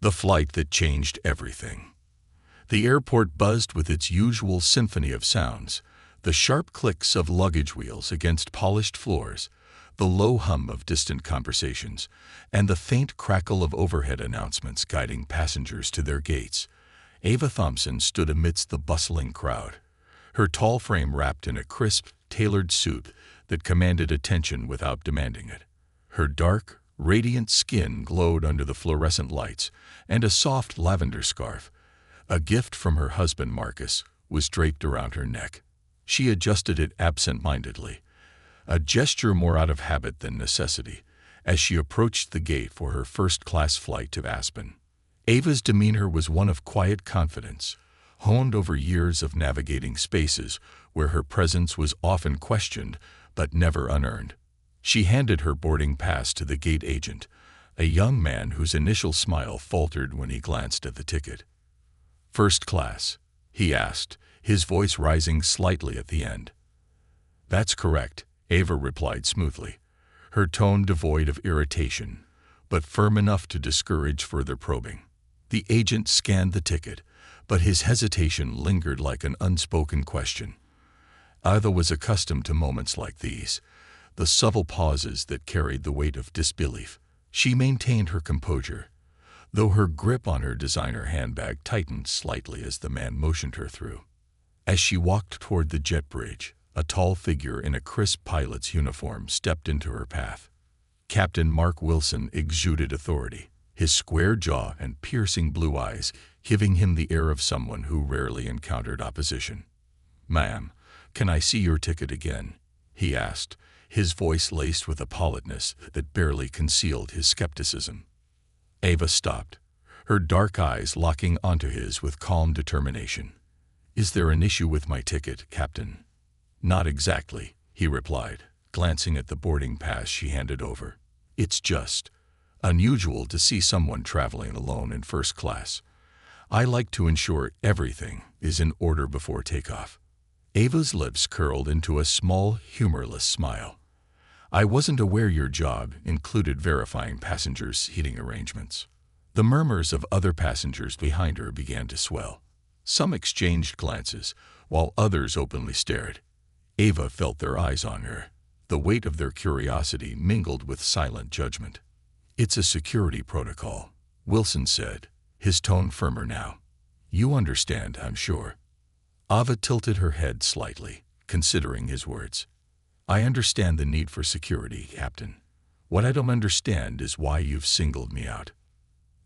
The flight that changed everything. The airport buzzed with its usual symphony of sounds, the sharp clicks of luggage wheels against polished floors, the low hum of distant conversations, and the faint crackle of overhead announcements guiding passengers to their gates. Ava Thompson stood amidst the bustling crowd, her tall frame wrapped in a crisp, tailored suit that commanded attention without demanding it. Her dark, radiant skin glowed under the fluorescent lights, and a soft lavender scarf, a gift from her husband Marcus, was draped around her neck. She adjusted it absent-mindedly, a gesture more out of habit than necessity, as she approached the gate for her first-class flight to Aspen. Ava's demeanor was one of quiet confidence, honed over years of navigating spaces where her presence was often questioned but never unearned. She handed her boarding pass to the gate agent, a young man whose initial smile faltered when he glanced at the ticket. "First class?" he asked, his voice rising slightly at the end. "That's correct," Ava replied smoothly, her tone devoid of irritation, but firm enough to discourage further probing. The agent scanned the ticket, but his hesitation lingered like an unspoken question. Ava was accustomed to moments like these, the subtle pauses that carried the weight of disbelief. She maintained her composure, though her grip on her designer handbag tightened slightly as the man motioned her through. As she walked toward the jet bridge, a tall figure in a crisp pilot's uniform stepped into her path. Captain Mark Wilson exuded authority, his square jaw and piercing blue eyes giving him the air of someone who rarely encountered opposition. "Ma'am, can I see your ticket again?" he asked, his voice laced with a politeness that barely concealed his skepticism. Ava stopped, her dark eyes locking onto his with calm determination. "Is there an issue with my ticket, Captain?" "Not exactly," he replied, glancing at the boarding pass she handed over. "It's just unusual to see someone traveling alone in first class. I like to ensure everything is in order before takeoff." Ava's lips curled into a small, humorless smile. "I wasn't aware your job included verifying passengers' seating arrangements." The murmurs of other passengers behind her began to swell. Some exchanged glances, while others openly stared. Ava felt their eyes on her, the weight of their curiosity mingled with silent judgment. "It's a security protocol," Wilson said, his tone firmer now. "You understand, I'm sure." Ava tilted her head slightly, considering his words. "I understand the need for security, Captain. What I don't understand is why you've singled me out."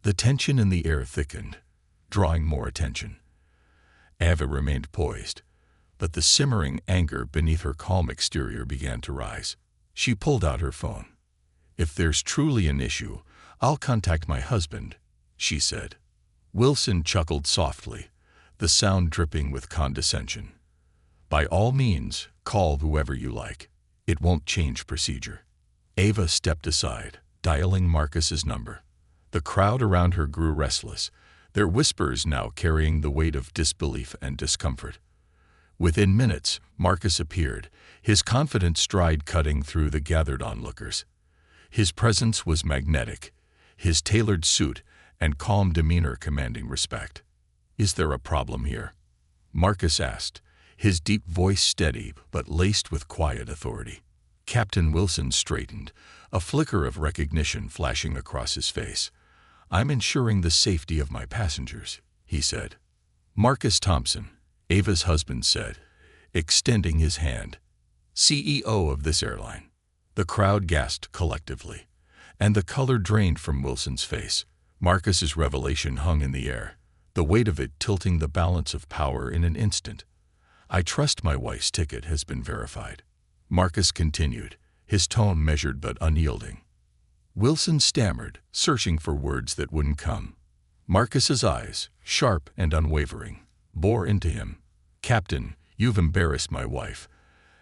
The tension in the air thickened, drawing more attention. Ava remained poised, but the simmering anger beneath her calm exterior began to rise. She pulled out her phone. "If there's truly an issue, I'll contact my husband," she said. Wilson chuckled softly, the sound dripping with condescension. "By all means, call whoever you like. It won't change procedure." Ava stepped aside, dialing Marcus's number. The crowd around her grew restless, their whispers now carrying the weight of disbelief and discomfort. Within minutes, Marcus appeared, his confident stride cutting through the gathered onlookers. His presence was magnetic, his tailored suit and calm demeanor commanding respect. "Is there a problem here?" Marcus asked, his deep voice steady but laced with quiet authority. Captain Wilson straightened, a flicker of recognition flashing across his face. "I'm ensuring the safety of my passengers," he said. "Marcus Thompson," Ava's husband said, extending his hand. "CEO of this airline." The crowd gasped collectively, and the color drained from Wilson's face. Marcus's revelation hung in the air, the weight of it tilting the balance of power in an instant. "I trust my wife's ticket has been verified," Marcus continued, his tone measured but unyielding. Wilson stammered, searching for words that wouldn't come. Marcus's eyes, sharp and unwavering, bore into him. "Captain, you've embarrassed my wife,"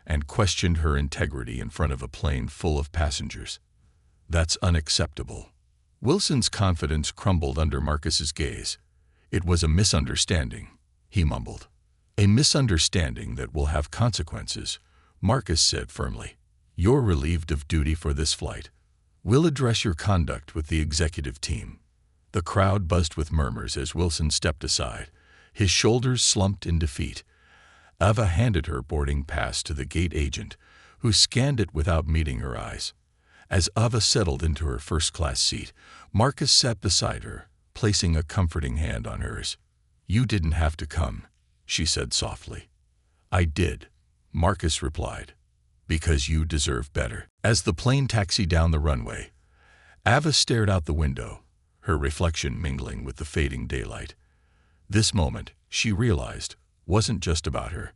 and questioned her integrity in front of a plane full of passengers. "That's unacceptable." Wilson's confidence crumbled under Marcus's gaze. "It was a misunderstanding," he mumbled. "A misunderstanding that will have consequences," Marcus said firmly. "You're relieved of duty for this flight. We'll address your conduct with the executive team." The crowd buzzed with murmurs as Wilson stepped aside, his shoulders slumped in defeat. Ava handed her boarding pass to the gate agent, who scanned it without meeting her eyes. As Ava settled into her first-class seat, Marcus sat beside her, placing a comforting hand on hers. "You didn't have to come," she said softly. "I did," Marcus replied, "because you deserve better." As the plane taxied down the runway, Ava stared out the window, her reflection mingling with the fading daylight. This moment, she realized, wasn't just about her.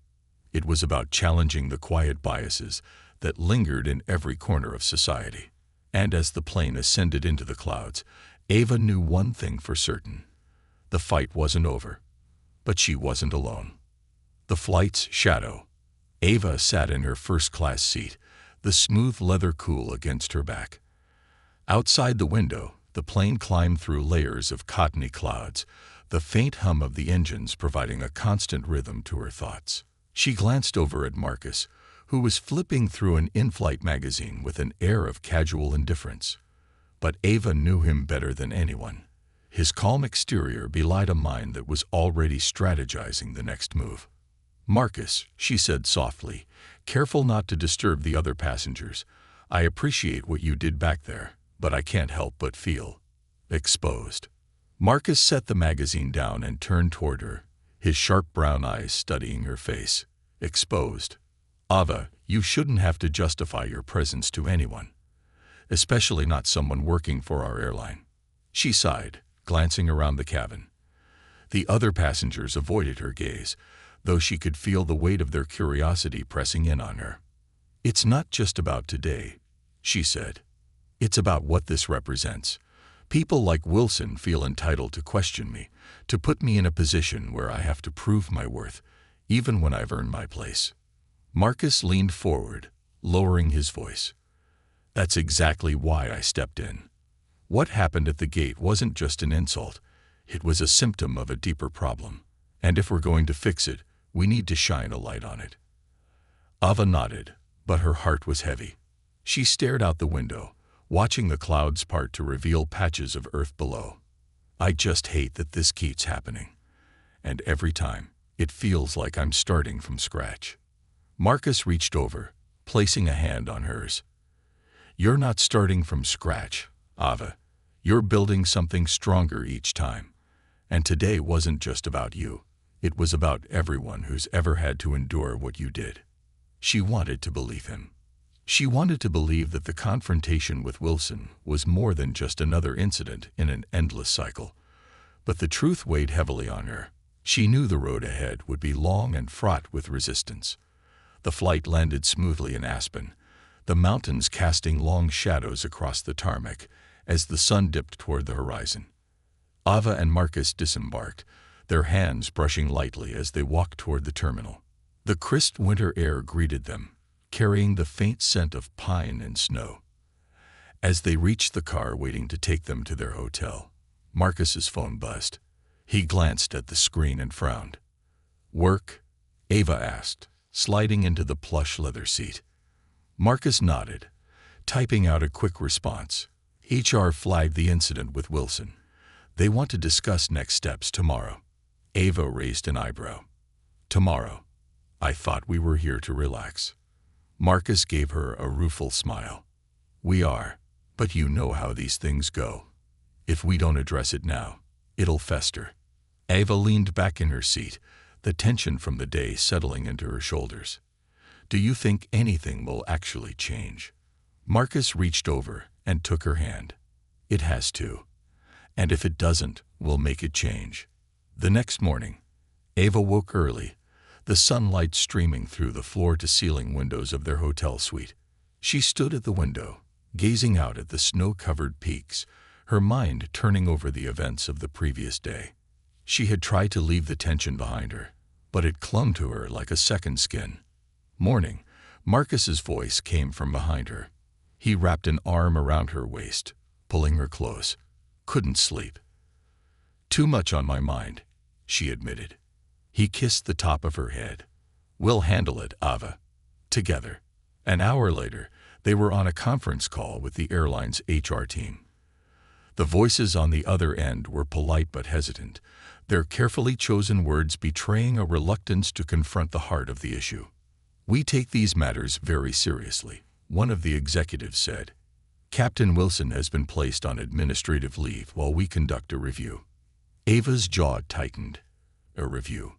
It was about challenging the quiet biases that lingered in every corner of society. And as the plane ascended into the clouds, Ava knew one thing for certain. The fight wasn't over, but she wasn't alone. The flight's shadow. Ava sat in her first-class seat, the smooth leather cool against her back. Outside the window, the plane climbed through layers of cottony clouds, the faint hum of the engines providing a constant rhythm to her thoughts. She glanced over at Marcus, who was flipping through an in-flight magazine with an air of casual indifference. But Ava knew him better than anyone. His calm exterior belied a mind that was already strategizing the next move. "Marcus," she said softly, careful not to disturb the other passengers, "I appreciate what you did back there, but I can't help but feel exposed." Marcus set the magazine down and turned toward her, his sharp brown eyes studying her face. "Exposed? Ava, you shouldn't have to justify your presence to anyone, especially not someone working for our airline." She sighed, glancing around the cabin. The other passengers avoided her gaze, though she could feel the weight of their curiosity pressing in on her. "It's not just about today," she said. "It's about what this represents. People like Wilson feel entitled to question me, to put me in a position where I have to prove my worth, even when I've earned my place." Marcus leaned forward, lowering his voice. "That's exactly why I stepped in. What happened at the gate wasn't just an insult. It was a symptom of a deeper problem. And if we're going to fix it, we need to shine a light on it." Ava nodded, but her heart was heavy. She stared out the window, watching the clouds part to reveal patches of earth below. "I just hate that this keeps happening. And every time, it feels like I'm starting from scratch." Marcus reached over, placing a hand on hers. "You're not starting from scratch, Ava. You're building something stronger each time. And today wasn't just about you. It was about everyone who's ever had to endure what you did." She wanted to believe him. She wanted to believe that the confrontation with Wilson was more than just another incident in an endless cycle. But the truth weighed heavily on her. She knew the road ahead would be long and fraught with resistance. The flight landed smoothly in Aspen, the mountains casting long shadows across the tarmac as the sun dipped toward the horizon. Ava and Marcus disembarked, their hands brushing lightly as they walked toward the terminal. The crisp winter air greeted them, carrying the faint scent of pine and snow. As they reached the car waiting to take them to their hotel, Marcus's phone buzzed. He glanced at the screen and frowned. "Work?" Ava asked, sliding into the plush leather seat. Marcus nodded, typing out a quick response. HR flagged the incident with Wilson. They want to discuss next steps tomorrow. Ava raised an eyebrow. "Tomorrow? I thought we were here to relax." Marcus gave her a rueful smile. "We are, but you know how these things go. If we don't address it now, it'll fester." Ava leaned back in her seat, the tension from the day settling into her shoulders. "Do you think anything will actually change?" Marcus reached over and took her hand. "It has to. And if it doesn't, we'll make it change." The next morning, Ava woke early, the sunlight streaming through the floor-to-ceiling windows of their hotel suite. She stood at the window, gazing out at the snow-covered peaks, her mind turning over the events of the previous day. She had tried to leave the tension behind her, but it clung to her like a second skin. "Morning," Marcus's voice came from behind her. He wrapped an arm around her waist, pulling her close. "Couldn't sleep." "Too much on my mind," she admitted. He kissed the top of her head. "We'll handle it, Ava. Together." An hour later, they were on a conference call with the airline's HR team. The voices on the other end were polite but hesitant, their carefully chosen words betraying a reluctance to confront the heart of the issue. "We take these matters very seriously," one of the executives said. "Captain Wilson has been placed on administrative leave while we conduct a review." Ava's jaw tightened. A review.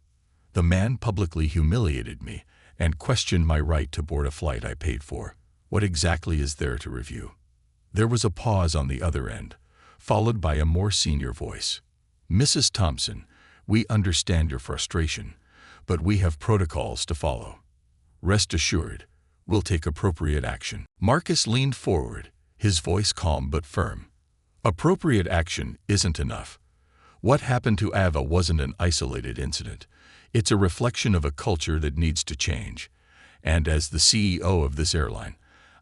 The man publicly humiliated me and questioned my right to board a flight I paid for. What exactly is there to review? There was a pause on the other end, followed by a more senior voice. "Mrs. Thompson, we understand your frustration, but we have protocols to follow. Rest assured, we'll take appropriate action." Marcus leaned forward, his voice calm but firm. "Appropriate action isn't enough. What happened to Ava wasn't an isolated incident. It's a reflection of a culture that needs to change. And as the CEO of this airline,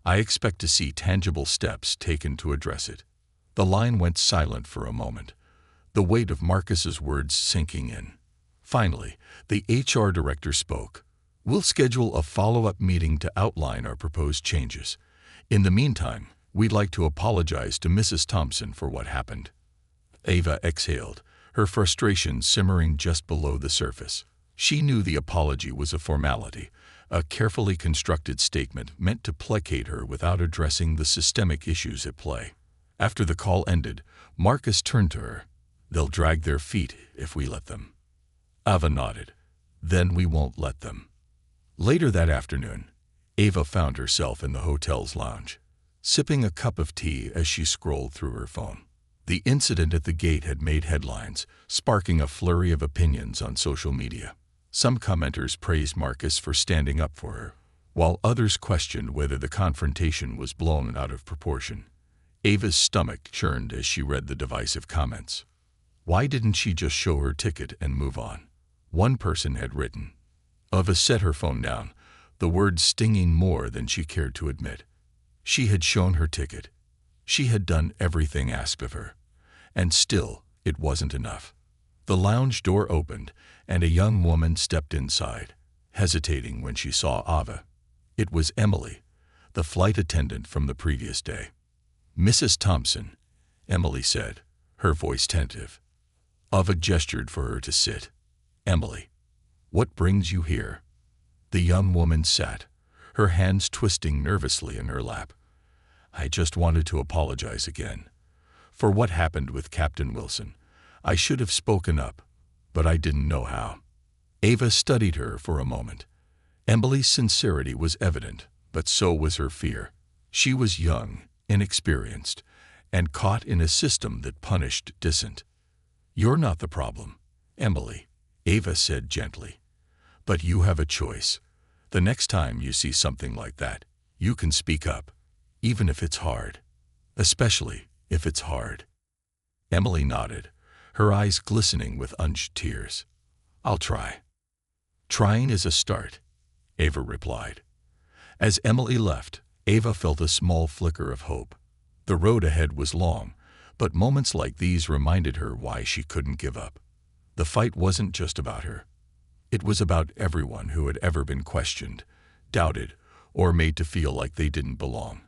I expect to see tangible steps taken to address it." The line went silent for a moment, the weight of Marcus's words sinking in. Finally, the HR director spoke. "We'll schedule a follow-up meeting to outline our proposed changes. In the meantime, we'd like to apologize to Mrs. Thompson for what happened." Ava exhaled, her frustration simmering just below the surface. She knew the apology was a formality, a carefully constructed statement meant to placate her without addressing the systemic issues at play. After the call ended, Marcus turned to her. "They'll drag their feet if we let them." Ava nodded. "Then we won't let them." Later that afternoon, Ava found herself in the hotel's lounge, sipping a cup of tea as she scrolled through her phone. The incident at the gate had made headlines, sparking a flurry of opinions on social media. Some commenters praised Marcus for standing up for her, while others questioned whether the confrontation was blown out of proportion. Ava's stomach churned as she read the divisive comments. Why didn't she just show her ticket and move on? One person had written. Ava set her phone down, the words stinging more than she cared to admit. She had shown her ticket. She had done everything asked of her. And still, it wasn't enough. The lounge door opened, and a young woman stepped inside, hesitating when she saw Ava. It was Emily, the flight attendant from the previous day. "Mrs. Thompson," Emily said, her voice tentative. Ava gestured for her to sit. "Emily, what brings you here?" The young woman sat, her hands twisting nervously in her lap. "I just wanted to apologize again. For what happened with Captain Wilson. I should have spoken up, but I didn't know how." Ava studied her for a moment. Emily's sincerity was evident, but so was her fear. She was young, inexperienced, and caught in a system that punished dissent. "You're not the problem, Emily," Ava said gently. "But you have a choice. The next time you see something like that, you can speak up, even if it's hard. Especially if it's hard." Emily nodded, her eyes glistening with unshed tears. "I'll try." "Trying is a start," Ava replied. As Emily left, Ava felt a small flicker of hope. The road ahead was long, but moments like these reminded her why she couldn't give up. The fight wasn't just about her. It was about everyone who had ever been questioned, doubted, or made to feel like they didn't belong.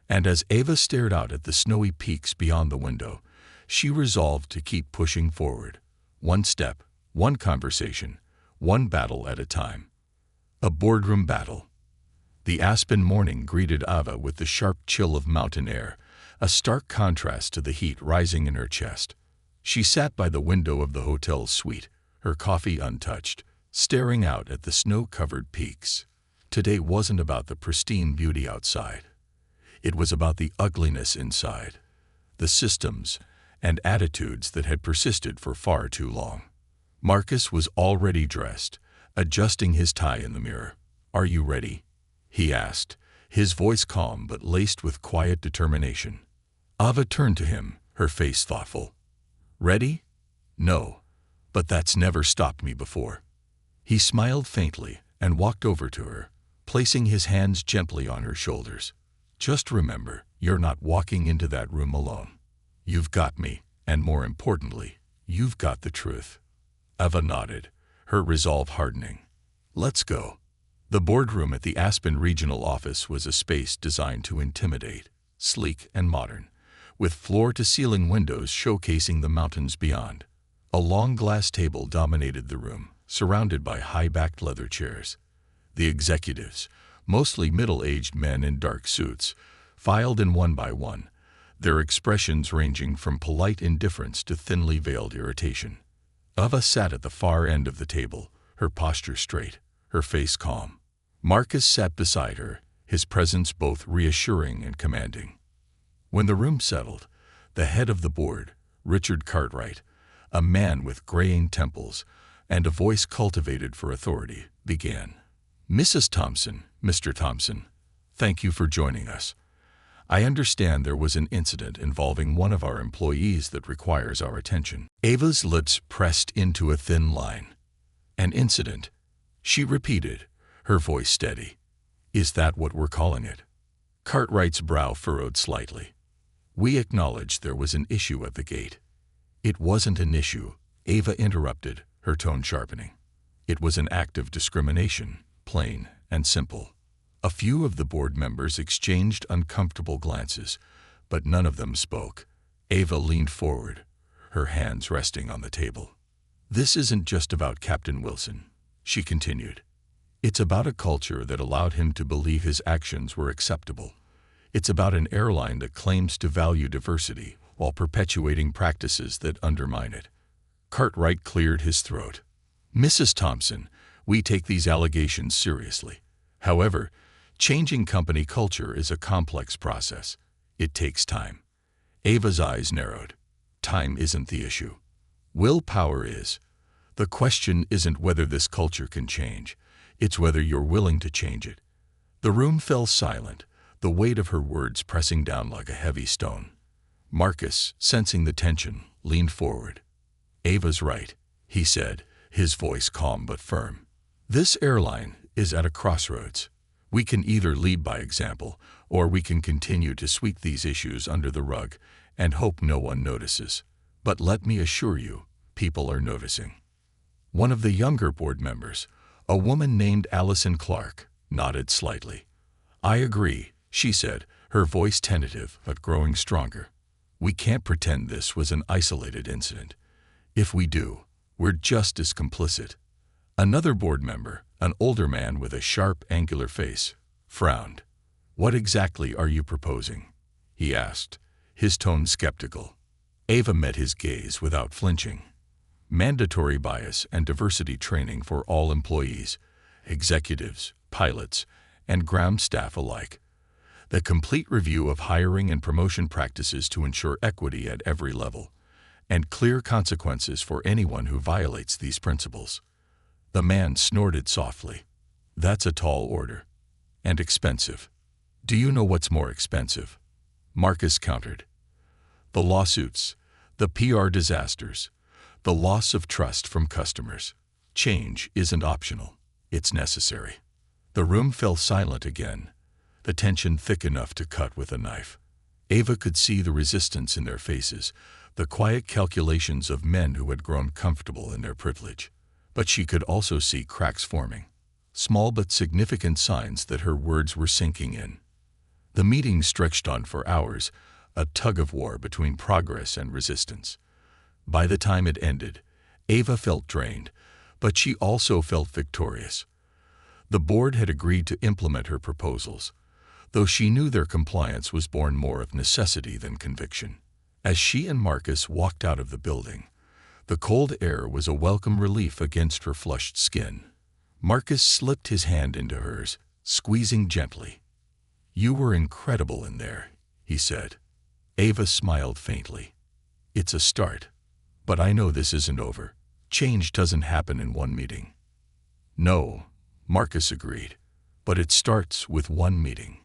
And as Ava stared out at the snowy peaks beyond the window, she resolved to keep pushing forward, one step, one conversation, one battle at a time. A boardroom battle. The aspen morning greeted Ava with the sharp chill of mountain air, a stark contrast to the heat rising in her chest. She sat by the window of the hotel's suite, her coffee untouched, staring out at the snow-covered peaks. Today wasn't about the pristine beauty outside. It was about the ugliness inside, the systems and attitudes that had persisted for far too long. Marcus was already dressed, adjusting his tie in the mirror. "Are you ready?" he asked, his voice calm but laced with quiet determination. Ava turned to him, her face thoughtful. "Ready? No, but that's never stopped me before." He smiled faintly and walked over to her, placing his hands gently on her shoulders. "Just remember, you're not walking into that room alone. You've got me, and more importantly, you've got the truth." Ava nodded, her resolve hardening. "Let's go." The boardroom at the Aspen Regional Office was a space designed to intimidate, sleek and modern, with floor-to-ceiling windows showcasing the mountains beyond. A long glass table dominated the room, surrounded by high-backed leather chairs. The executives, mostly middle-aged men in dark suits, filed in one by one, their expressions ranging from polite indifference to thinly veiled irritation. Ava sat at the far end of the table, her posture straight, her face calm. Marcus sat beside her, his presence both reassuring and commanding. When the room settled, the head of the board, Richard Cartwright, a man with graying temples and a voice cultivated for authority, began. "Mrs. Thompson, Mr. Thompson, thank you for joining us. I understand there was an incident involving one of our employees that requires our attention." Ava's lips pressed into a thin line. "An incident?" she repeated, her voice steady. "Is that what we're calling it?" Cartwright's brow furrowed slightly. "We acknowledge there was an issue at the gate." "It wasn't an issue," Ava interrupted, her tone sharpening. "It was an act of discrimination, plain and simple." A few of the board members exchanged uncomfortable glances, but none of them spoke. Ava leaned forward, her hands resting on the table. "This isn't just about Captain Wilson," she continued. "It's about a culture that allowed him to believe his actions were acceptable. It's about an airline that claims to value diversity while perpetuating practices that undermine it." Cartwright cleared his throat. "Mrs. Thompson, we take these allegations seriously. However, changing company culture is a complex process. It takes time." Ava's eyes narrowed. "Time isn't the issue. Willpower is. The question isn't whether this culture can change. It's whether you're willing to change it." The room fell silent, the weight of her words pressing down like a heavy stone. Marcus, sensing the tension, leaned forward. "Ava's right," he said, his voice calm but firm. "This airline is at a crossroads. We can either lead by example, or we can continue to sweep these issues under the rug and hope no one notices. But let me assure you, people are noticing." One of the younger board members, a woman named Allison Clark, nodded slightly. "I agree," she said, her voice tentative but growing stronger. "We can't pretend this was an isolated incident. If we do, we're just as complicit." Another board member, an older man with a sharp, angular face, frowned. "What exactly are you proposing?" he asked, his tone skeptical. Ava met his gaze without flinching. "Mandatory bias and diversity training for all employees, executives, pilots, and ground staff alike. The complete review of hiring and promotion practices to ensure equity at every level, and clear consequences for anyone who violates these principles." The man snorted softly. "That's a tall order. And expensive." "Do you know what's more expensive?" Marcus countered. "The lawsuits, the PR disasters, the loss of trust from customers. Change isn't optional. It's necessary." The room fell silent again, the tension thick enough to cut with a knife. Ava could see the resistance in their faces, the quiet calculations of men who had grown comfortable in their privilege. But she could also see cracks forming, small but significant signs that her words were sinking in. The meeting stretched on for hours, a tug-of-war between progress and resistance. By the time it ended, Ava felt drained, but she also felt victorious. The board had agreed to implement her proposals, though she knew their compliance was born more of necessity than conviction. As she and Marcus walked out of the building, the cold air was a welcome relief against her flushed skin. Marcus slipped his hand into hers, squeezing gently. "You were incredible in there," he said. Ava smiled faintly. "It's a start. But I know this isn't over. Change doesn't happen in one meeting." "No," Marcus agreed, "but it starts with one meeting.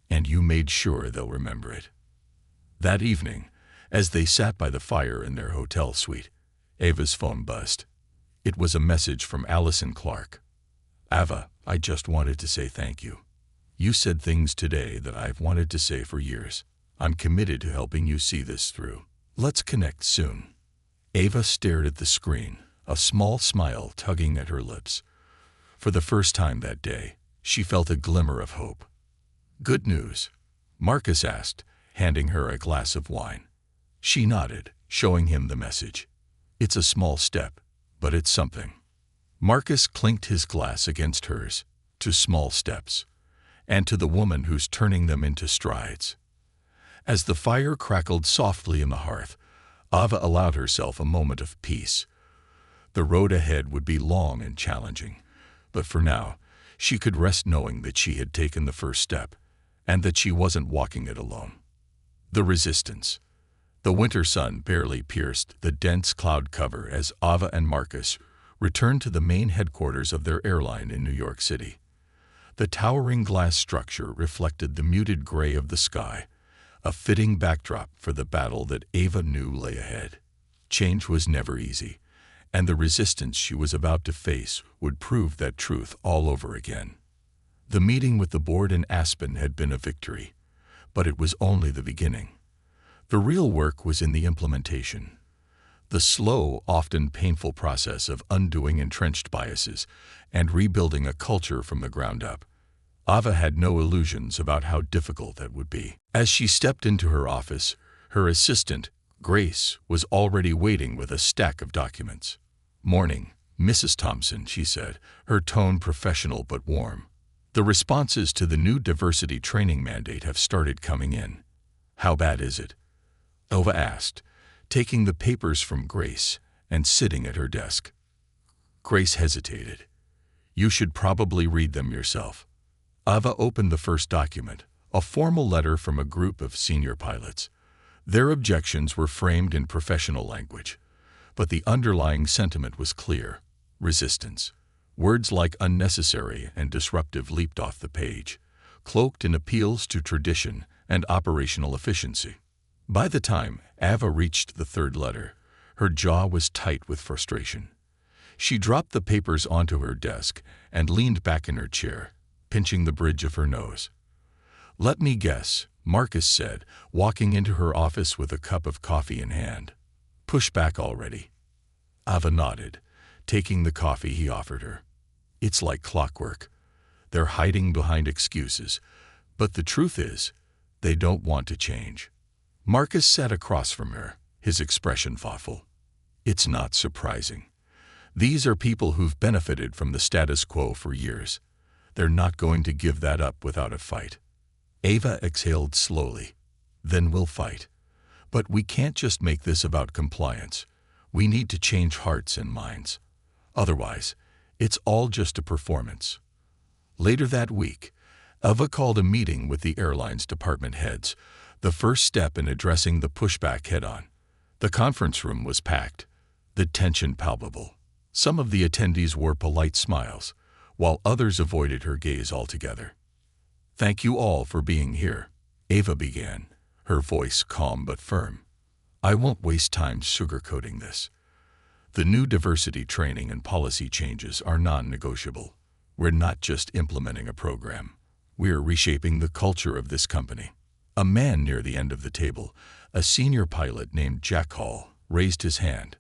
And you made sure they'll remember it." That evening, as they sat by the fire in their hotel suite, Ava's phone buzzed. It was a message from Allison Clark. "Ava, I just wanted to say thank you. You said things today that I've wanted to say for years. I'm committed to helping you see this through. Let's connect soon." Ava stared at the screen, a small smile tugging at her lips. For the first time that day, she felt a glimmer of hope. "Good news?" Marcus asked, handing her a glass of wine. She nodded, showing him the message. It's a small step, but it's something. Marcus clinked his glass against hers. To small steps, and to the woman who's turning them into strides. As the fire crackled softly in the hearth, Ava allowed herself a moment of peace. The road ahead would be long and challenging, but for now, she could rest knowing that she had taken the first step, and that she wasn't walking it alone. The resistance. The winter sun barely pierced the dense cloud cover as Ava and Marcus returned to the main headquarters of their airline in New York City. The towering glass structure reflected the muted gray of the sky, a fitting backdrop for the battle that Ava knew lay ahead. Change was never easy, and the resistance she was about to face would prove that truth all over again. The meeting with the board in Aspen had been a victory, but it was only the beginning. The real work was in the implementation. The slow, often painful process of undoing entrenched biases and rebuilding a culture from the ground up. Ava had no illusions about how difficult that would be. As she stepped into her office, her assistant, Grace, was already waiting with a stack of documents. "Morning, Mrs. Thompson," she said, her tone professional but warm. "The responses to the new diversity training mandate have started coming in." "How bad is it?" Ava asked, taking the papers from Grace and sitting at her desk. Grace hesitated. "You should probably read them yourself." Ava opened the first document, a formal letter from a group of senior pilots. Their objections were framed in professional language, but the underlying sentiment was clear: resistance. Words like unnecessary and disruptive leaped off the page, cloaked in appeals to tradition and operational efficiency. By the time Ava reached the third letter, her jaw was tight with frustration. She dropped the papers onto her desk and leaned back in her chair, pinching the bridge of her nose. "Let me guess," Marcus said, walking into her office with a cup of coffee in hand. "Push back already." Ava nodded, taking the coffee he offered her. "It's like clockwork. They're hiding behind excuses, but the truth is, they don't want to change." Marcus sat across from her, his expression thoughtful. "It's not surprising. These are people who've benefited from the status quo for years. They're not going to give that up without a fight." Ava exhaled slowly. "Then we'll fight. But we can't just make this about compliance. We need to change hearts and minds. Otherwise, it's all just a performance." Later that week, Ava called a meeting with the airline's department heads, the first step in addressing the pushback head-on. The conference room was packed, the tension palpable. Some of the attendees wore polite smiles, while others avoided her gaze altogether. "Thank you all for being here," Ava began, her voice calm but firm. "I won't waste time sugarcoating this. The new diversity training and policy changes are non-negotiable. We're not just implementing a program. We're reshaping the culture of this company." A man near the end of the table, a senior pilot named Jack Hall, raised his hand.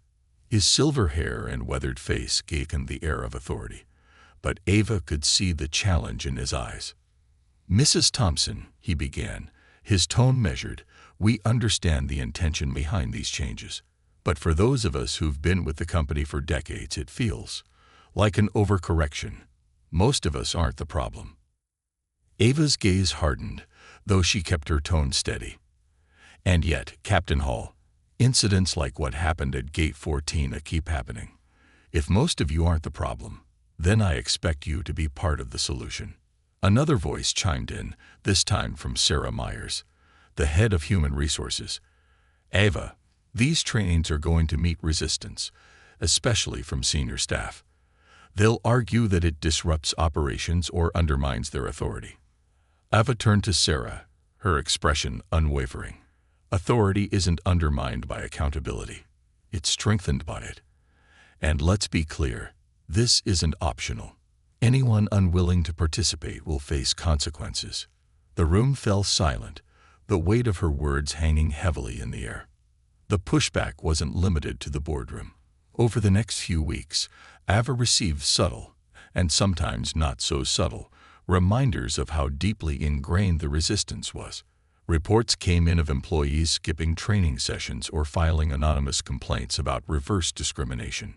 His silver hair and weathered face gave him the air of authority, but Ava could see the challenge in his eyes. "Mrs. Thompson," he began, his tone measured, "we understand the intention behind these changes, but for those of us who've been with the company for decades, it feels like an overcorrection. Most of us aren't the problem." Ava's gaze hardened, though she kept her tone steady. "And yet, Captain Hall, incidents like what happened at Gate 14 keep happening. If most of you aren't the problem, then I expect you to be part of the solution." Another voice chimed in, this time from Sarah Myers, the head of Human Resources. "Ava, these trainings are going to meet resistance, especially from senior staff. They'll argue that it disrupts operations or undermines their authority." Ava turned to Sarah, her expression unwavering. "Authority isn't undermined by accountability. It's strengthened by it. And let's be clear, this isn't optional. Anyone unwilling to participate will face consequences." The room fell silent, the weight of her words hanging heavily in the air. The pushback wasn't limited to the boardroom. Over the next few weeks, Ava received subtle, and sometimes not so subtle, reminders of how deeply ingrained the resistance was. Reports came in of employees skipping training sessions or filing anonymous complaints about reverse discrimination.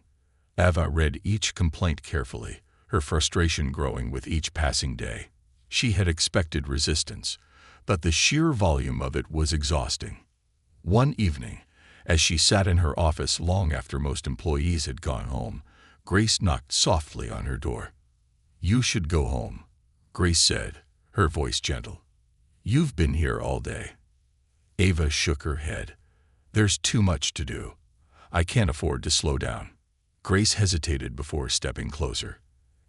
Ava read each complaint carefully, her frustration growing with each passing day. She had expected resistance, but the sheer volume of it was exhausting. One evening, as she sat in her office long after most employees had gone home, Grace knocked softly on her door. "You should go home," Grace said, her voice gentle. "You've been here all day." Ava shook her head. "There's too much to do. I can't afford to slow down." Grace hesitated before stepping closer.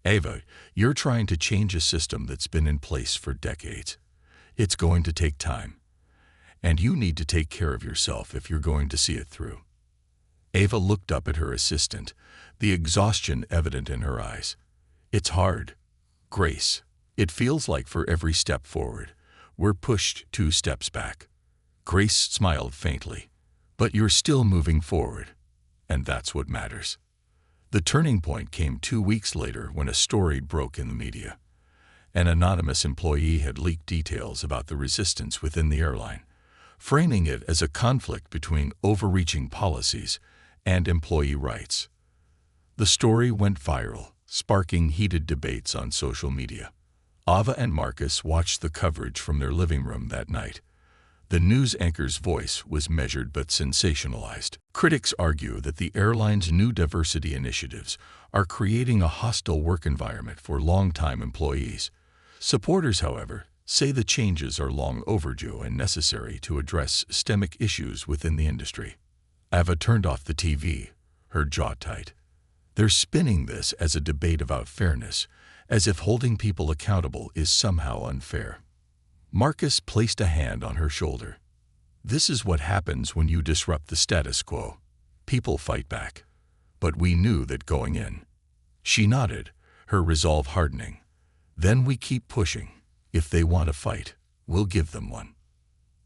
"Ava, you're trying to change a system that's been in place for decades. It's going to take time. And you need to take care of yourself if you're going to see it through." Ava looked up at her assistant, the exhaustion evident in her eyes. "It's hard, Grace. It feels like for every step forward, we're pushed 2 steps back." Grace smiled faintly. "But you're still moving forward, and that's what matters." The turning point came 2 weeks later when a story broke in the media. An anonymous employee had leaked details about the resistance within the airline, framing it as a conflict between overreaching policies and employee rights. The story went viral, sparking heated debates on social media. Ava and Marcus watched the coverage from their living room that night. The news anchor's voice was measured but sensationalized. Critics argue that the airline's new diversity initiatives are creating a hostile work environment for longtime employees. Supporters, however, say the changes are long overdue and necessary to address systemic issues within the industry. Ava turned off the TV, her jaw tight. They're spinning this as a debate about fairness, as if holding people accountable is somehow unfair. Marcus placed a hand on her shoulder. "This is what happens when you disrupt the status quo. People fight back. But we knew that going in." She nodded, her resolve hardening. "Then we keep pushing. If they want a fight, we'll give them one."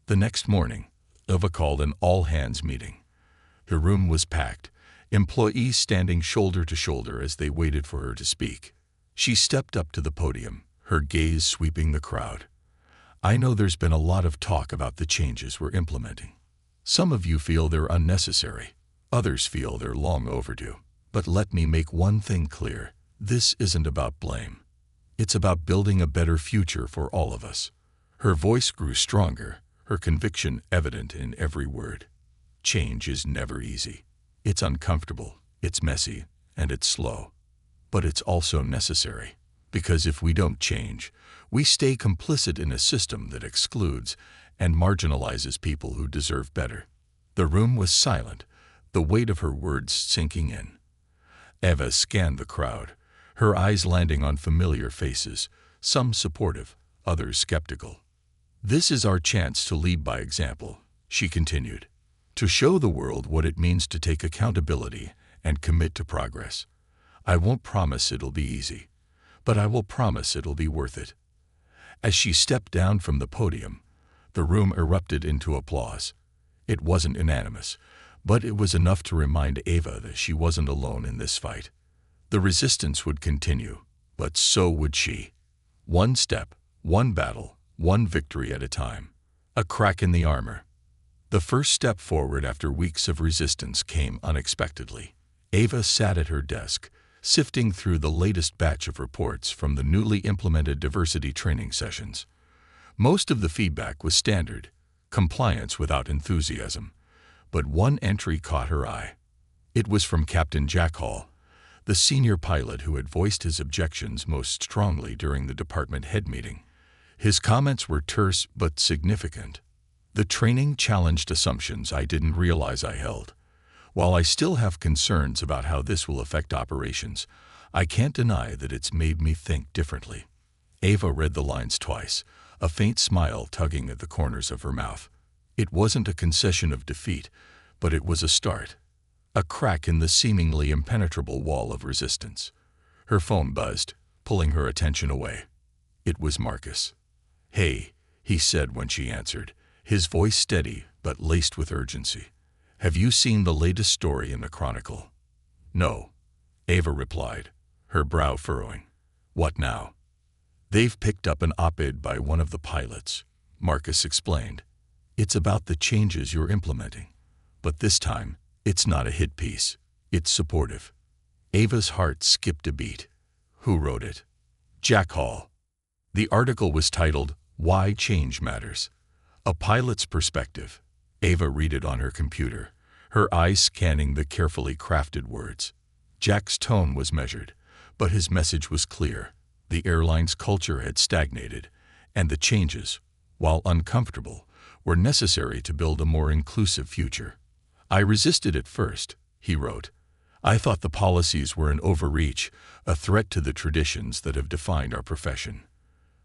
The next morning, Ava called an all-hands meeting. The room was packed, employees standing shoulder to shoulder as they waited for her to speak. She stepped up to the podium, her gaze sweeping the crowd. "I know there's been a lot of talk about the changes we're implementing. Some of you feel they're unnecessary. Others feel they're long overdue. But let me make one thing clear. This isn't about blame. It's about building a better future for all of us." Her voice grew stronger, her conviction evident in every word. "Change is never easy. It's uncomfortable, it's messy, and it's slow. But it's also necessary. Because if we don't change, we stay complicit in a system that excludes and marginalizes people who deserve better." The room was silent, the weight of her words sinking in. Ava scanned the crowd, her eyes landing on familiar faces, some supportive, others skeptical. "This is our chance to lead by example," she continued, "to show the world what it means to take accountability and commit to progress. I won't promise it'll be easy, but I will promise it'll be worth it." As she stepped down from the podium, the room erupted into applause. It wasn't unanimous, but it was enough to remind Ava that she wasn't alone in this fight. The resistance would continue, but so would she. One step, one battle, one victory at a time. A crack in the armor. The first step forward after weeks of resistance came unexpectedly. Ava sat at her desk, sifting through the latest batch of reports from the newly implemented diversity training sessions. Most of the feedback was standard, compliance without enthusiasm. But one entry caught her eye. It was from Captain Jack Hall, the senior pilot who had voiced his objections most strongly during the department head meeting. His comments were terse but significant. "The training challenged assumptions I didn't realize I held. While I still have concerns about how this will affect operations, I can't deny that it's made me think differently." Ava read the lines twice, a faint smile tugging at the corners of her mouth. It wasn't a concession of defeat, but it was a start. A crack in the seemingly impenetrable wall of resistance. Her phone buzzed, pulling her attention away. It was Marcus. "Hey," he said when she answered, his voice steady but laced with urgency. "Have you seen the latest story in the Chronicle?" "No," Ava replied, her brow furrowing. "What now?" "They've picked up an op-ed by one of the pilots. Marcus explained. It's about the changes you're implementing. But this time, it's not a hit piece. It's supportive. Ava's heart skipped a beat. Who wrote it? Jack Hall. The article was titled, Why Change Matters. A Pilot's Perspective. Ava read it on her computer, her eyes scanning the carefully crafted words. Jack's tone was measured, but his message was clear. The airline's culture had stagnated, and the changes, while uncomfortable, were necessary to build a more inclusive future. I resisted at first, he wrote. I thought the policies were an overreach, a threat to the traditions that have defined our profession.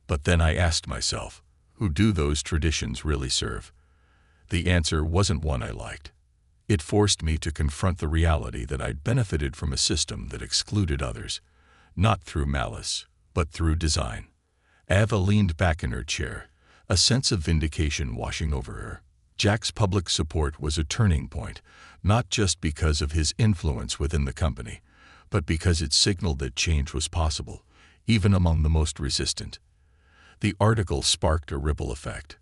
But then I asked myself, who do those traditions really serve? The answer wasn't one I liked. It forced me to confront the reality that I'd benefited from a system that excluded others, not through malice, but through design. Ava leaned back in her chair, a sense of vindication washing over her. Jack's public support was a turning point, not just because of his influence within the company, but because it signaled that change was possible, even among the most resistant. The article sparked a ripple effect.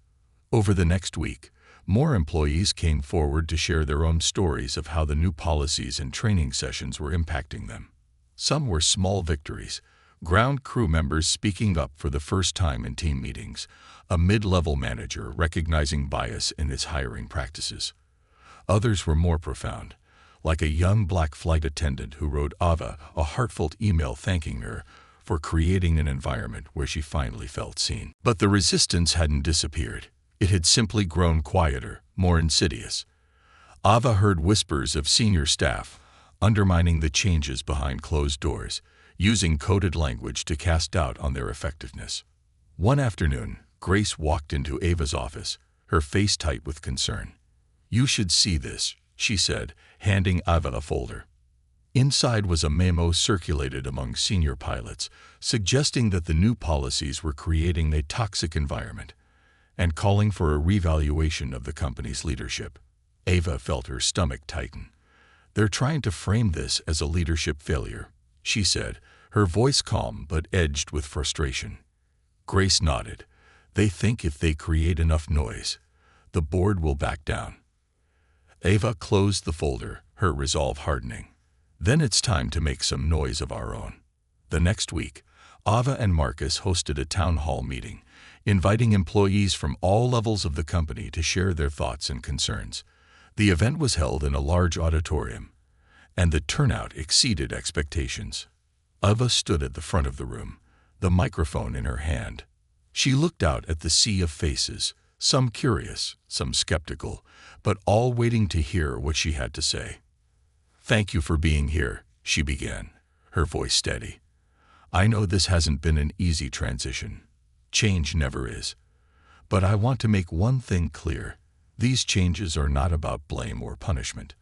Over the next week, more employees came forward to share their own stories of how the new policies and training sessions were impacting them. Some were small victories, ground crew members speaking up for the first time in team meetings, a mid-level manager recognizing bias in his hiring practices. Others were more profound, like a young black flight attendant who wrote Ava a heartfelt email thanking her for creating an environment where she finally felt seen. But the resistance hadn't disappeared. It had simply grown quieter, more insidious. Ava heard whispers of senior staff undermining the changes behind closed doors, using coded language to cast doubt on their effectiveness. One afternoon, Grace walked into Ava's office, her face tight with concern. You should see this, she said, handing Ava a folder. Inside was a memo circulated among senior pilots, suggesting that the new policies were creating a toxic environment and calling for a revaluation of the company's leadership. Ava felt her stomach tighten. They're trying to frame this as a leadership failure, she said, her voice calm but edged with frustration. Grace nodded. They think if they create enough noise, the board will back down. Ava closed the folder, her resolve hardening. Then it's time to make some noise of our own. The next week, Ava and Marcus hosted a town hall meeting, inviting employees from all levels of the company to share their thoughts and concerns. The event was held in a large auditorium, and the turnout exceeded expectations. Ava stood at the front of the room, the microphone in her hand. She looked out at the sea of faces, some curious, some skeptical, but all waiting to hear what she had to say. Thank you for being here, she began, her voice steady. I know this hasn't been an easy transition. Change never is. But I want to make one thing clear. These changes are not about blame or punishment.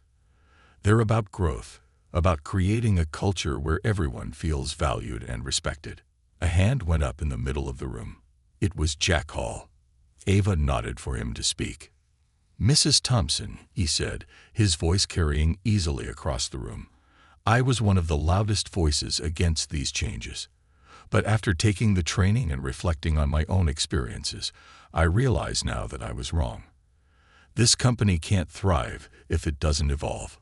They're about growth, about creating a culture where everyone feels valued and respected. A hand went up in the middle of the room. It was Jack Hall. Ava nodded for him to speak. Mrs. Thompson, he said, his voice carrying easily across the room. I was one of the loudest voices against these changes. But after taking the training and reflecting on my own experiences, I realize now that I was wrong. This company can't thrive if it doesn't evolve.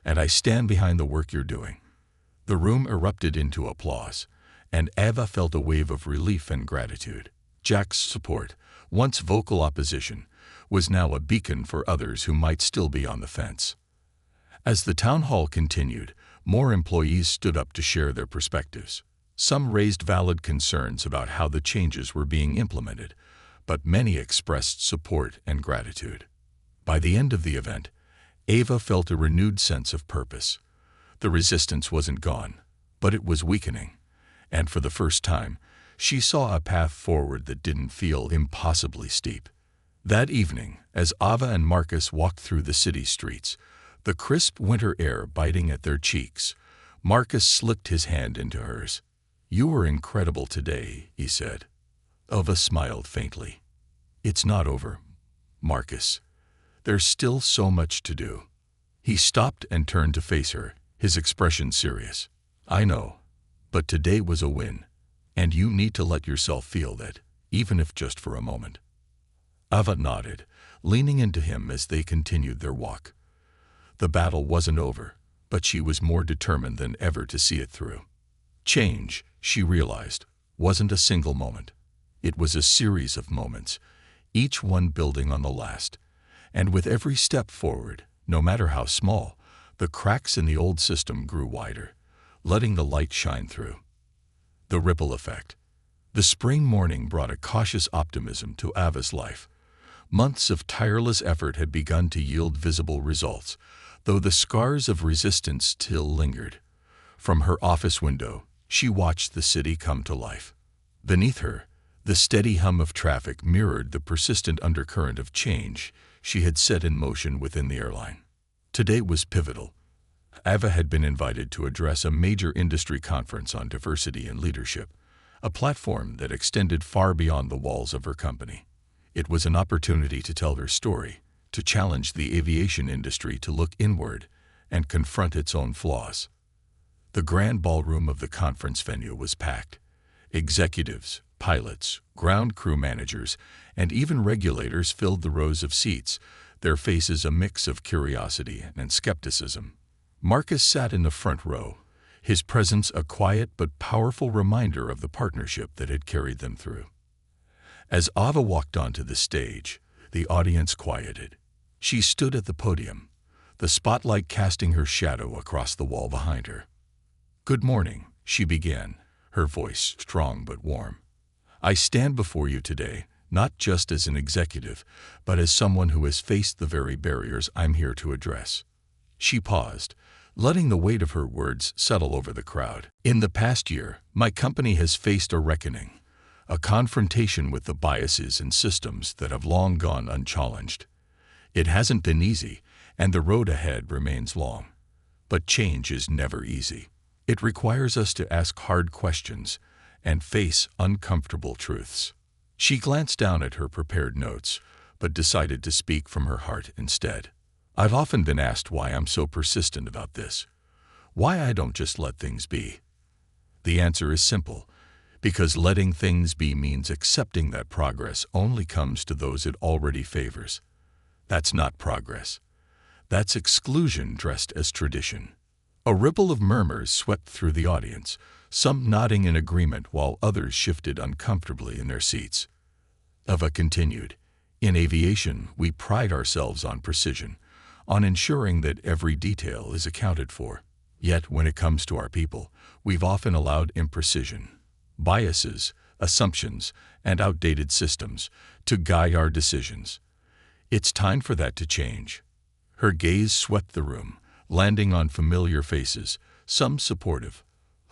And I stand behind the work you're doing. The room erupted into applause, and Ava felt a wave of relief and gratitude. Jack's support, once vocal opposition, was now a beacon for others who might still be on the fence. As the town hall continued, more employees stood up to share their perspectives. Some raised valid concerns about how the changes were being implemented, but many expressed support and gratitude. By the end of the event, Ava felt a renewed sense of purpose. The resistance wasn't gone, but it was weakening, and for the first time, she saw a path forward that didn't feel impossibly steep. That evening, as Ava and Marcus walked through the city streets, the crisp winter air biting at their cheeks, Marcus slipped his hand into hers. You were incredible today, he said. Ava smiled faintly. It's not over, Marcus. There's still so much to do. He stopped and turned to face her, his expression serious. I know, but today was a win, and you need to let yourself feel that, even if just for a moment. Ava nodded, leaning into him as they continued their walk. The battle wasn't over, but she was more determined than ever to see it through. Change, she realized, wasn't a single moment. It was a series of moments, each one building on the last. And with every step forward, no matter how small, the cracks in the old system grew wider, letting the light shine through. The ripple effect. The spring morning brought a cautious optimism to Ava's life. Months of tireless effort had begun to yield visible results, though the scars of resistance still lingered. From her office window, she watched the city come to life. Beneath her, the steady hum of traffic mirrored the persistent undercurrent of change she had set in motion within the airline. Today was pivotal. Ava had been invited to address a major industry conference on diversity and leadership, a platform that extended far beyond the walls of her company. It was an opportunity to tell her story, to challenge the aviation industry to look inward and confront its own flaws. The grand ballroom of the conference venue was packed. Executives, pilots, ground crew managers, and even regulators filled the rows of seats, their faces a mix of curiosity and skepticism. Marcus sat in the front row, his presence a quiet but powerful reminder of the partnership that had carried them through. As Ava walked onto the stage, the audience quieted. She stood at the podium, the spotlight casting her shadow across the wall behind her. "Good morning," she began, her voice strong but warm. "I stand before you today, not just as an executive, but as someone who has faced the very barriers I'm here to address." She paused, letting the weight of her words settle over the crowd. "In the past year, my company has faced a reckoning, a confrontation with the biases and systems that have long gone unchallenged. It hasn't been easy, and the road ahead remains long. But change is never easy. It requires us to ask hard questions and face uncomfortable truths." She glanced down at her prepared notes, but decided to speak from her heart instead. "I've often been asked why I'm so persistent about this, why I don't just let things be. The answer is simple. Because letting things be means accepting that progress only comes to those it already favors. That's not progress. That's exclusion dressed as tradition." A ripple of murmurs swept through the audience, some nodding in agreement while others shifted uncomfortably in their seats. Ava continued, "In aviation, we pride ourselves on precision, on ensuring that every detail is accounted for. Yet, when it comes to our people, we've often allowed imprecision, biases, assumptions, and outdated systems to guide our decisions. It's time for that to change." Her gaze swept the room, landing on familiar faces, some supportive,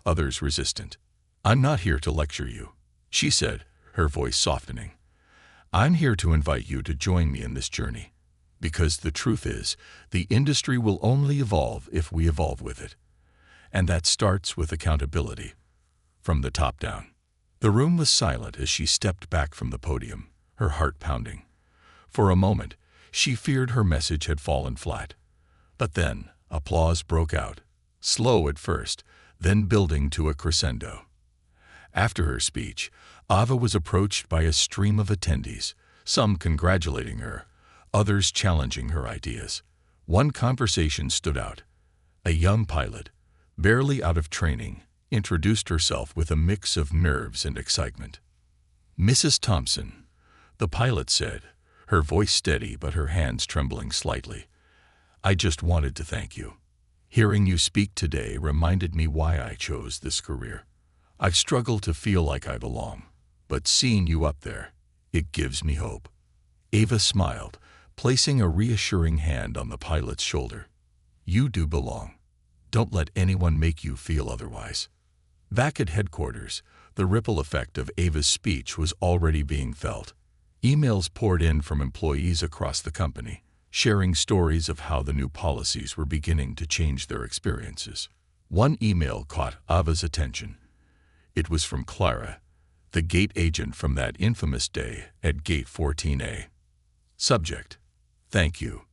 others resistant. "I'm not here to lecture you," she said, her voice softening. "I'm here to invite you to join me in this journey. Because the truth is, the industry will only evolve if we evolve with it. And that starts with accountability, from the top down." The room was silent as she stepped back from the podium, her heart pounding. For a moment, she feared her message had fallen flat. But then, applause broke out, slow at first, then building to a crescendo. After her speech, Ava was approached by a stream of attendees, some congratulating her, others challenging her ideas. One conversation stood out. A young pilot, barely out of training, introduced herself with a mix of nerves and excitement. "Mrs. Thompson," the pilot said, her voice steady but her hands trembling slightly. "I just wanted to thank you. Hearing you speak today reminded me why I chose this career. I've struggled to feel like I belong, but seeing you up there, it gives me hope." Ava smiled, placing a reassuring hand on the pilot's shoulder. "You do belong. Don't let anyone make you feel otherwise." Back at headquarters, the ripple effect of Ava's speech was already being felt. Emails poured in from employees across the company, sharing stories of how the new policies were beginning to change their experiences. One email caught Ava's attention. It was from Clara, the gate agent from that infamous day at Gate 14A. Subject: "Thank you.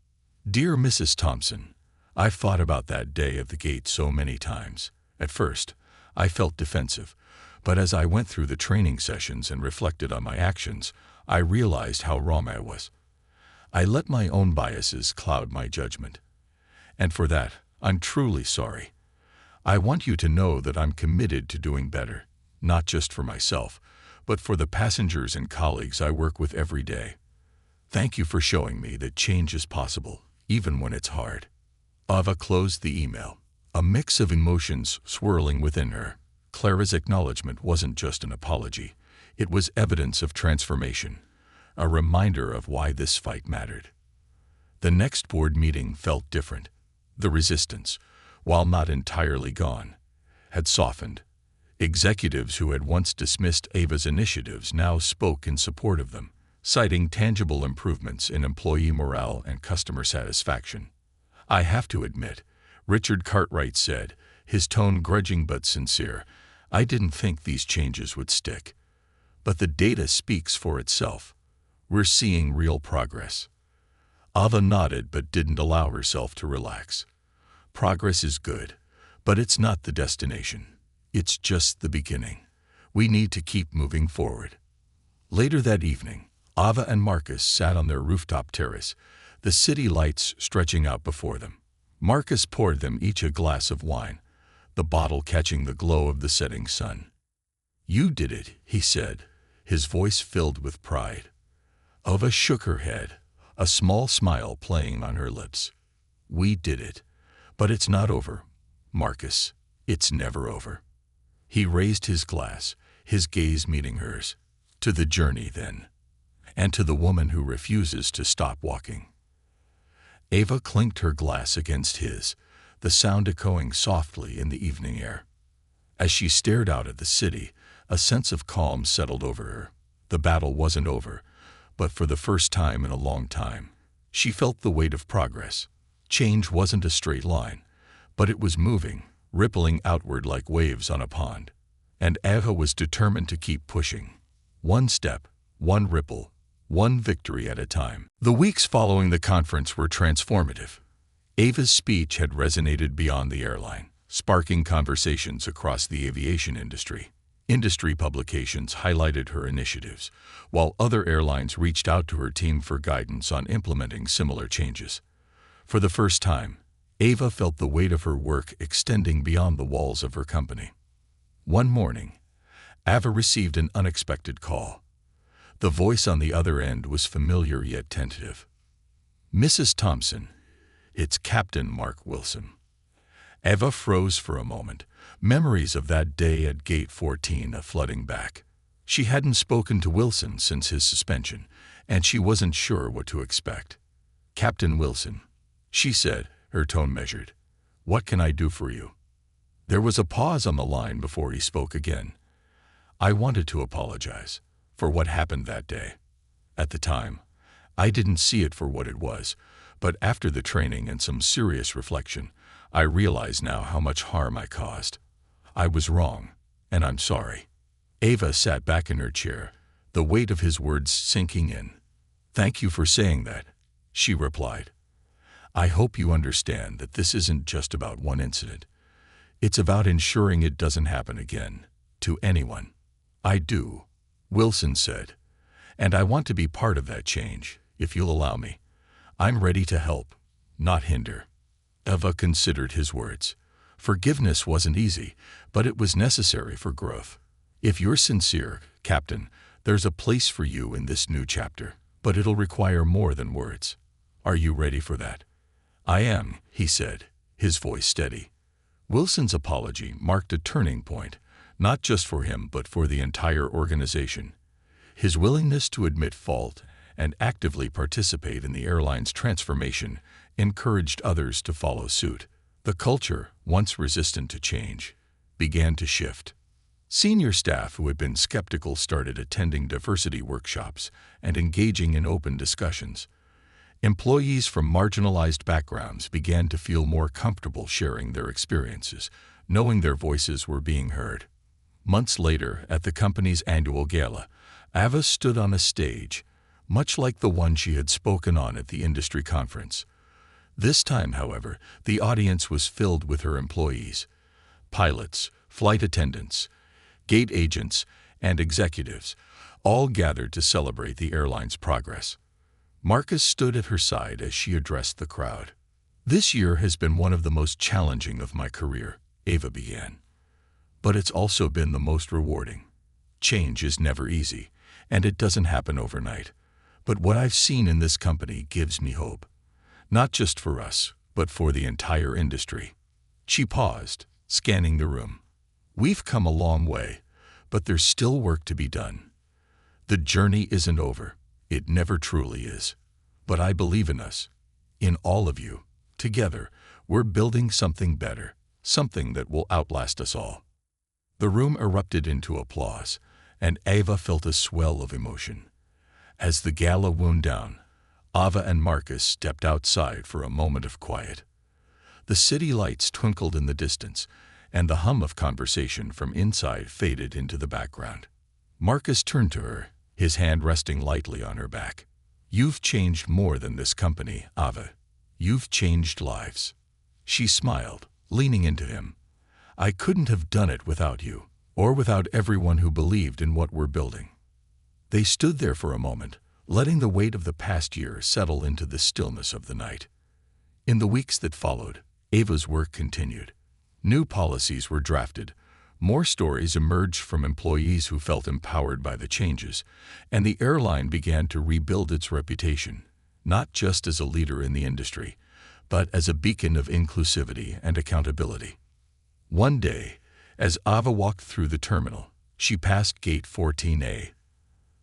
Dear Mrs. Thompson, I've thought about that day at the gate so many times. At first, I felt defensive, but as I went through the training sessions and reflected on my actions, I realized how wrong I was. I let my own biases cloud my judgment. And for that, I'm truly sorry. I want you to know that I'm committed to doing better, not just for myself, but for the passengers and colleagues I work with every day. Thank you for showing me that change is possible, even when it's hard. Ava closed the email, a mix of emotions swirling within her. Clara's acknowledgement wasn't just an apology. It was evidence of transformation, a reminder of why this fight mattered. The next board meeting felt different. The resistance, while not entirely gone, had softened. Executives who had once dismissed Ava's initiatives now spoke in support of them, citing tangible improvements in employee morale and customer satisfaction. I have to admit, Richard Cartwright said, his tone grudging but sincere, I didn't think these changes would stick. But the data speaks for itself. We're seeing real progress. Ava nodded but didn't allow herself to relax. Progress is good, but it's not the destination. It's just the beginning. We need to keep moving forward. Later that evening, Ava and Marcus sat on their rooftop terrace, the city lights stretching out before them. Marcus poured them each a glass of wine, the bottle catching the glow of the setting sun. You did it, he said, his voice filled with pride. Ava shook her head, a small smile playing on her lips. We did it. But it's not over, Marcus. It's never over. He raised his glass, his gaze meeting hers. To the journey, then. And to the woman who refuses to stop walking. Ava clinked her glass against his, the sound echoing softly in the evening air. As she stared out at the city, a sense of calm settled over her. The battle wasn't over, but for the first time in a long time, she felt the weight of progress. Change wasn't a straight line, but it was moving, rippling outward like waves on a pond. And Ava was determined to keep pushing. One step, one ripple, one victory at a time. The weeks following the conference were transformative. Ava's speech had resonated beyond the airline, sparking conversations across the aviation industry. Industry publications highlighted her initiatives, while other airlines reached out to her team for guidance on implementing similar changes. For the first time, Ava felt the weight of her work extending beyond the walls of her company. One morning, Ava received an unexpected call. The voice on the other end was familiar yet tentative. Mrs. Thompson, it's Captain Mark Wilson. Ava froze for a moment, memories of that day at Gate 14 flooding back. She hadn't spoken to Wilson since his suspension, and she wasn't sure what to expect. Captain Wilson, she said, her tone measured. What can I do for you? There was a pause on the line before he spoke again. I wanted to apologize for what happened that day. At the time, I didn't see it for what it was, but after the training and some serious reflection, I realize now how much harm I caused. I was wrong, and I'm sorry. Ava sat back in her chair, the weight of his words sinking in. Thank you for saying that, she replied. I hope you understand that this isn't just about one incident. It's about ensuring it doesn't happen again, to anyone. I do, Wilson said, and I want to be part of that change, if you'll allow me. I'm ready to help, not hinder. Ava considered his words. Forgiveness wasn't easy, but it was necessary for growth. If you're sincere, Captain, there's a place for you in this new chapter, but it'll require more than words. Are you ready for that? I am, he said, his voice steady. Wilson's apology marked a turning point, not just for him but for the entire organization. His willingness to admit fault and actively participate in the airline's transformation encouraged others to follow suit. The culture, once resistant to change, began to shift. Senior staff who had been skeptical started attending diversity workshops and engaging in open discussions. Employees from marginalized backgrounds began to feel more comfortable sharing their experiences, knowing their voices were being heard. Months later, at the company's annual gala, Ava stood on a stage, much like the one she had spoken on at the industry conference. This time, however, the audience was filled with her employees, pilots, flight attendants, gate agents, and executives, all gathered to celebrate the airline's progress. Marcus stood at her side as she addressed the crowd. "This year has been one of the most challenging of my career," Ava began. "But it's also been the most rewarding. Change is never easy, and it doesn't happen overnight. But what I've seen in this company gives me hope. Not just for us, but for the entire industry." She paused, scanning the room. "We've come a long way, but there's still work to be done. The journey isn't over. It never truly is. But I believe in us, in all of you. Together, we're building something better, something that will outlast us all." The room erupted into applause, and Ava felt a swell of emotion. As the gala wound down, Ava and Marcus stepped outside for a moment of quiet. The city lights twinkled in the distance, and the hum of conversation from inside faded into the background. Marcus turned to her, his hand resting lightly on her back. "You've changed more than this company, Ava. You've changed lives." She smiled, leaning into him. "I couldn't have done it without you, or without everyone who believed in what we're building." They stood there for a moment, letting the weight of the past year settle into the stillness of the night. In the weeks that followed, Ava's work continued. New policies were drafted, more stories emerged from employees who felt empowered by the changes, and the airline began to rebuild its reputation, not just as a leader in the industry, but as a beacon of inclusivity and accountability. One day, as Ava walked through the terminal, she passed Gate 14A.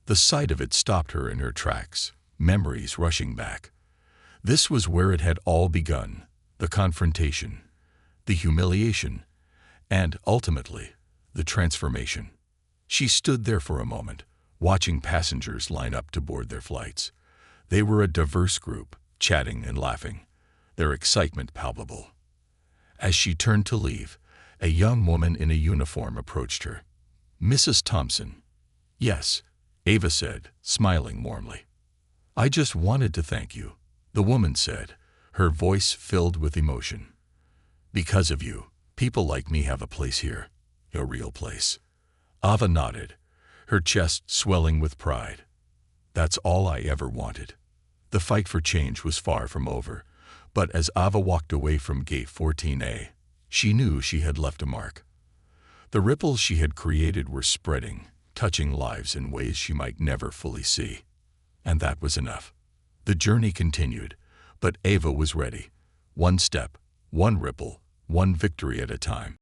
The sight of it stopped her in her tracks, memories rushing back. This was where it had all begun, the confrontation, the humiliation, and, ultimately, the transformation. She stood there for a moment, watching passengers line up to board their flights. They were a diverse group, chatting and laughing, their excitement palpable. As she turned to leave, a young woman in a uniform approached her. "Mrs. Thompson." "Yes," Ava said, smiling warmly. "I just wanted to thank you," the woman said, her voice filled with emotion. "Because of you, people like me have a place here, a real place." Ava nodded, her chest swelling with pride. "That's all I ever wanted." The fight for change was far from over, but as Ava walked away from Gate 14A, she knew she had left a mark. The ripples she had created were spreading, touching lives in ways she might never fully see. And that was enough. The journey continued, but Ava was ready. One step, one ripple, one victory at a time.